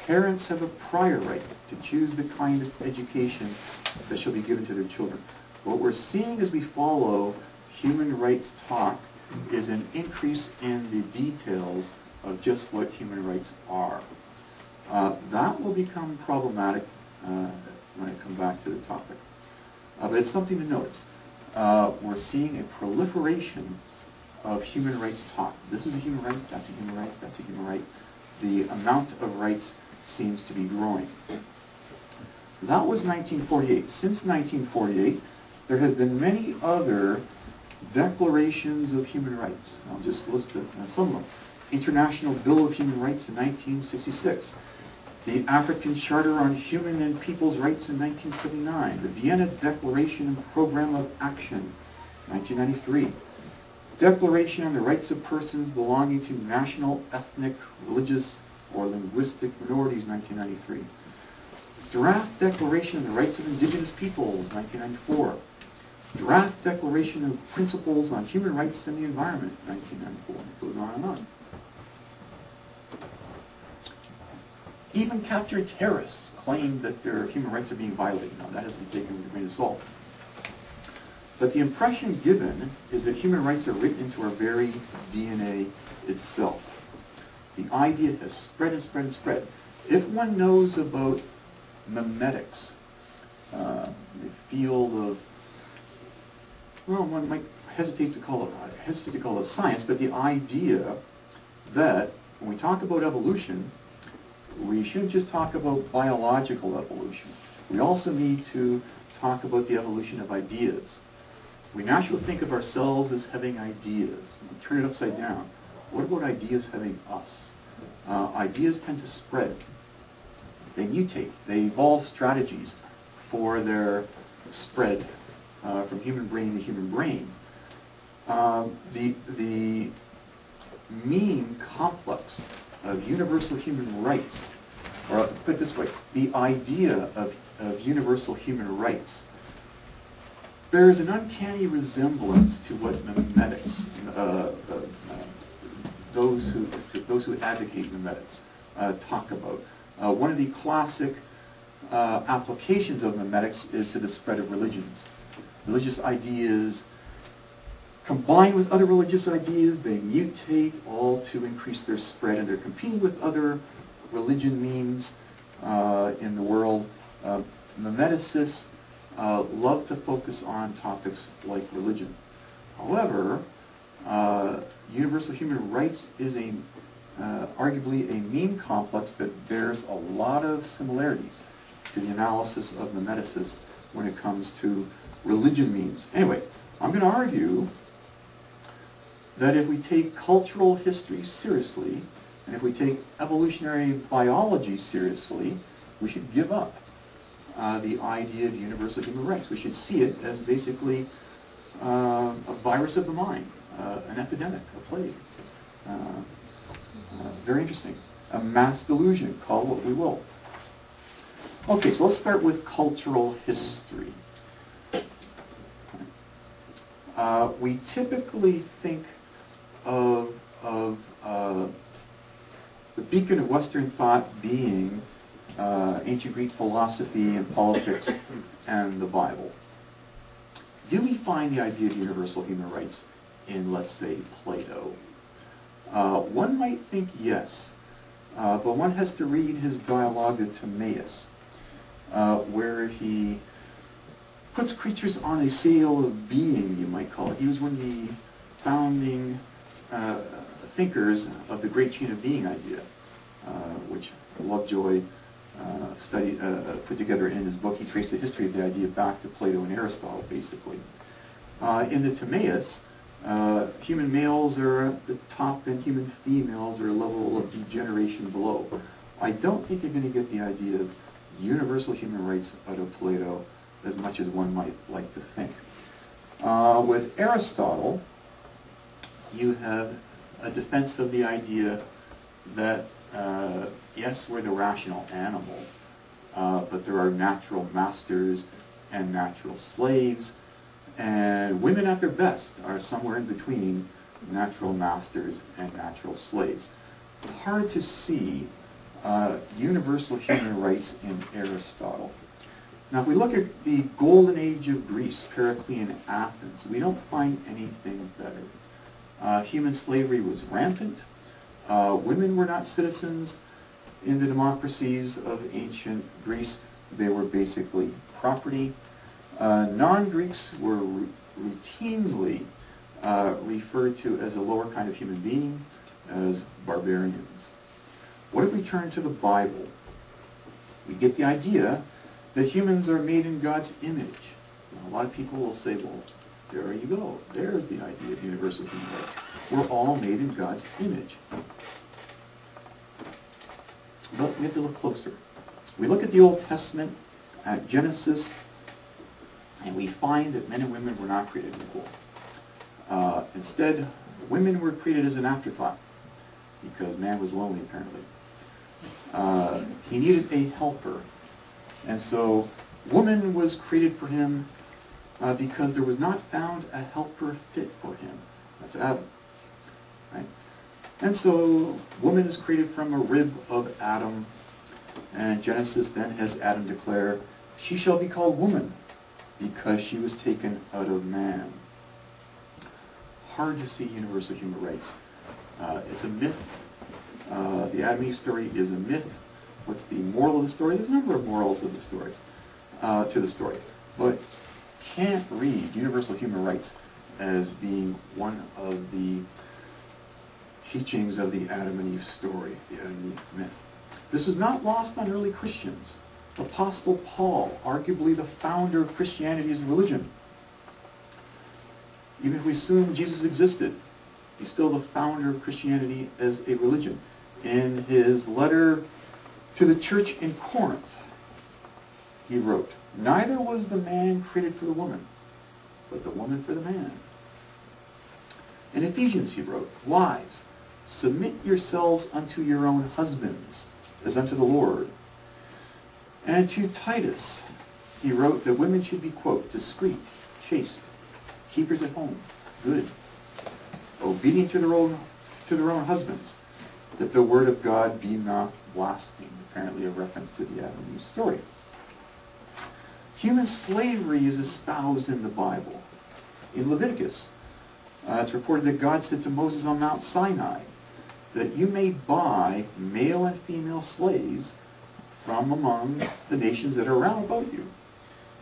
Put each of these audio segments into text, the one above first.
Parents have a prior right to choose the kind of education that shall be given to their children. What we're seeing as we follow human rights talk is an increase in the details of just what human rights are. That will become problematic when I come back to the topic. But it's something to notice. We're seeing a proliferation of human rights talk. This is a human right, that's a human right, that's a human right. The amount of rights seems to be growing. That was 1948. Since 1948, there have been many other declarations of human rights. I'll just list some of them. International Bill of Human Rights in 1966. The African Charter on Human and People's Rights in 1979. The Vienna Declaration and Program of Action, 1993. Declaration on the Rights of Persons Belonging to National, Ethnic, Religious, or Linguistic Minorities, 1993. Draft Declaration on the Rights of Indigenous Peoples, 1994. Draft Declaration of Principles on Human Rights and the Environment, 1994. It goes on and on. Even captured terrorists claim that their human rights are being violated. Now, that has to be taken with a grain of salt. But the impression given is that human rights are written into our very DNA itself. The idea has spread and spread and spread. If one knows about memetics, the field of, well, one might hesitate to call it science, but the idea that when we talk about evolution, we shouldn't just talk about biological evolution. We also need to talk about the evolution of ideas. We naturally think of ourselves as having ideas. We turn it upside down. What about ideas having us? Ideas tend to spread. They mutate. They evolve strategies for their spread from human brain to human brain. The mean complex of universal human rights, or put it this way, the idea of universal human rights bears an uncanny resemblance to what memetics, those who advocate memetics, talk about. One of the classic applications of memetics is to the spread of religions. Religious ideas combine with other religious ideas, they mutate all to increase their spread, and they're competing with other religion memes in the world. Memeticists love to focus on topics like religion. However, universal human rights is arguably a meme complex that bears a lot of similarities to the analysis of memeticists when it comes to religion memes. Anyway, I'm going to argue that if we take cultural history seriously, and if we take evolutionary biology seriously, we should give up the idea of universal human rights. We should see it as basically a virus of the mind, an epidemic, a plague. Very interesting. A mass delusion, call it what we will. Okay, so let's start with cultural history. We typically think of the beacon of Western thought being ancient Greek philosophy and politics and the Bible. Do we find the idea of universal human rights in, let's say, Plato? One might think yes, but one has to read his dialogue, the Timaeus, where he puts creatures on a scale of being, you might call it. He was one of the founding thinkers of the great chain of being idea, which Lovejoy put together in his book. He traced the history of the idea back to Plato and Aristotle, basically. In the Timaeus, human males are at the top and human females are a level of degeneration below. I don't think you're going to get the idea of universal human rights out of Plato as much as one might like to think. With Aristotle, you have a defense of the idea that, yes, we're the rational animal, but there are natural masters and natural slaves, and women at their best are somewhere in between natural masters and natural slaves. Hard to see universal human rights in Aristotle. Now, if we look at the golden age of Greece, Periclean Athens, we don't find anything better. Human slavery was rampant. Women were not citizens in the democracies of ancient Greece. They were basically property. Non-Greeks were routinely referred to as a lower kind of human being, as barbarians. What if we turn to the Bible? We get the idea that humans are made in God's image. Now, a lot of people will say, well, there you go. There's the idea of universal human rights. We're all made in God's image. But we have to look closer. We look at the Old Testament, at Genesis, and we find that men and women were not created equal. Instead, women were created as an afterthought, because man was lonely, apparently. He needed a helper. And so woman was created for him because there was not found a helper fit for him. That's Adam. Right? And so woman is created from a rib of Adam. And Genesis then has Adam declare, she shall be called woman because she was taken out of man. Hard to see universal human rights. It's a myth. The Adam and Eve story is a myth. What's the moral of the story? There's a number of morals of the story, to the story. But can't read universal human rights as being one of the teachings of the Adam and Eve story, the Adam and Eve myth. This was not lost on early Christians. Apostle Paul, arguably the founder of Christianity as a religion. Even if we assume Jesus existed, he's still the founder of Christianity as a religion. In his letter to the church in Corinth, he wrote, neither was the man created for the woman, but the woman for the man. In Ephesians, he wrote, wives, submit yourselves unto your own husbands, as unto the Lord. And to Titus, he wrote that women should be, quote, discreet, chaste, keepers at home, good, obedient to their own husbands, that the word of God be not blasphemed. Apparently a reference to the Adam and Eve story. Human slavery is espoused in the Bible. In Leviticus, it's reported that God said to Moses on Mount Sinai that you may buy male and female slaves from among the nations that are around about you.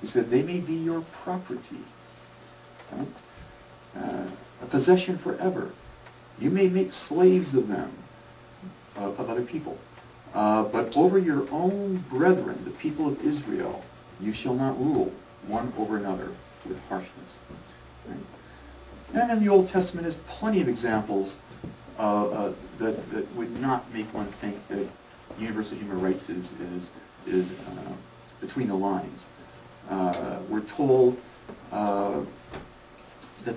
He said they may be your property, a possession forever. You may make slaves of them, of other people. But over your own brethren, the people of Israel, you shall not rule one over another with harshness. Right? And in the Old Testament is plenty of examples that would not make one think that universal human rights is between the lines. We're told that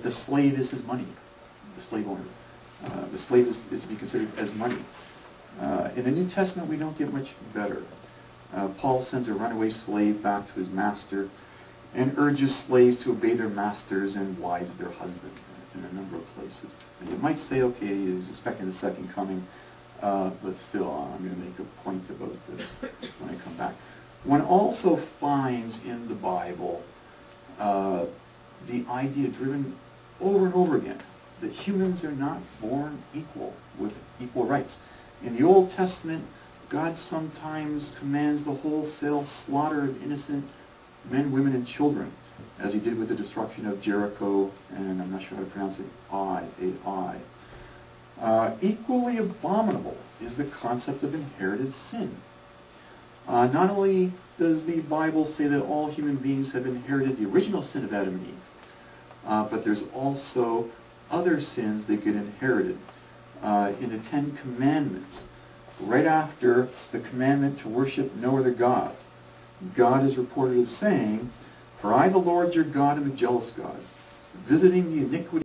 the slave is his money, the slave owner. The slave is to be considered as money. In the New Testament, we don't get much better. Paul sends a runaway slave back to his master and urges slaves to obey their masters and wives their husbands. It's in a number of places. And you might say, okay, he was expecting the second coming, but still, I'm going to make a point about this when I come back. One also finds in the Bible the idea driven over and over again that humans are not born equal with equal rights. In the Old Testament, God sometimes commands the wholesale slaughter of innocent men, women, and children, as he did with the destruction of Jericho, and I'm not sure how to pronounce it, Ai. Equally abominable is the concept of inherited sin. Not only does the Bible say that all human beings have inherited the original sin of Adam and Eve, but there's also other sins that get inherited. In the Ten Commandments, right after the commandment to worship no other gods, God is reported as saying, for I, the Lord your God, am a jealous God, visiting the iniquity